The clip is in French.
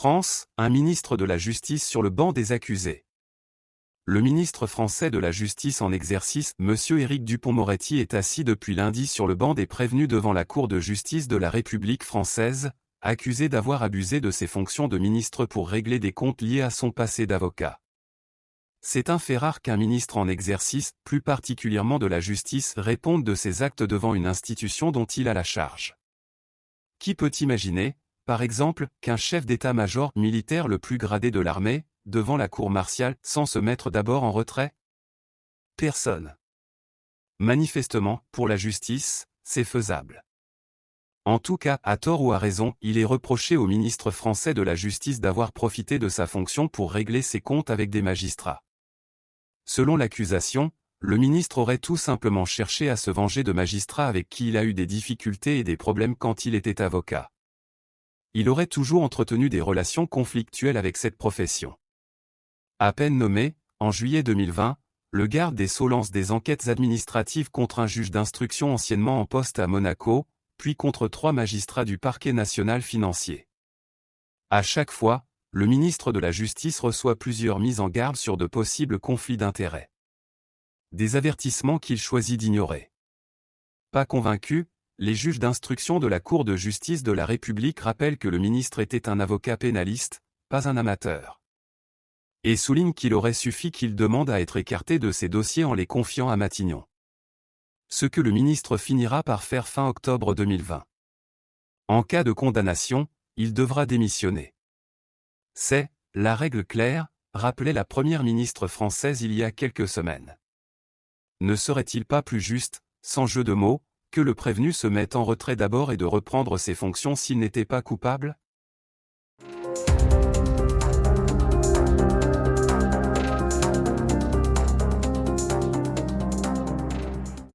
France, un ministre de la Justice sur le banc des accusés. Le ministre français de la Justice en exercice, M. Éric Dupond-Moretti, est assis depuis lundi sur le banc des prévenus devant la Cour de justice de la République française, accusé d'avoir abusé de ses fonctions de ministre pour régler des comptes liés à son passé d'avocat. C'est un fait rare qu'un ministre en exercice, plus particulièrement de la justice, réponde de ses actes devant une institution dont il a la charge. Qui peut imaginer, par exemple, qu'un chef d'état-major militaire le plus gradé de l'armée, devant la cour martiale, sans se mettre d'abord en retrait? Personne. Manifestement, pour la justice, c'est faisable. En tout cas, à tort ou à raison, il est reproché au ministre français de la Justice d'avoir profité de sa fonction pour régler ses comptes avec des magistrats. Selon l'accusation, le ministre aurait tout simplement cherché à se venger de magistrats avec qui il a eu des difficultés et des problèmes quand il était avocat. Il aurait toujours entretenu des relations conflictuelles avec cette profession. À peine nommé, en juillet 2020, le garde des Sceaux lance des enquêtes administratives contre un juge d'instruction anciennement en poste à Monaco, puis contre 3 magistrats du parquet national financier. À chaque fois, le ministre de la Justice reçoit plusieurs mises en garde sur de possibles conflits d'intérêts. Des avertissements qu'il choisit d'ignorer. Pas convaincu, les juges d'instruction de la Cour de justice de la République rappellent que le ministre était un avocat pénaliste, pas un amateur. Et soulignent qu'il aurait suffi qu'il demande à être écarté de ses dossiers en les confiant à Matignon. Ce que le ministre finira par faire fin octobre 2020. En cas de condamnation, il devra démissionner. C'est la règle claire, rappelait la première ministre française il y a quelques semaines. Ne serait-il pas plus juste, sans jeu de mots, que le prévenu se mette en retrait d'abord et de reprendre ses fonctions s'il n'était pas coupable?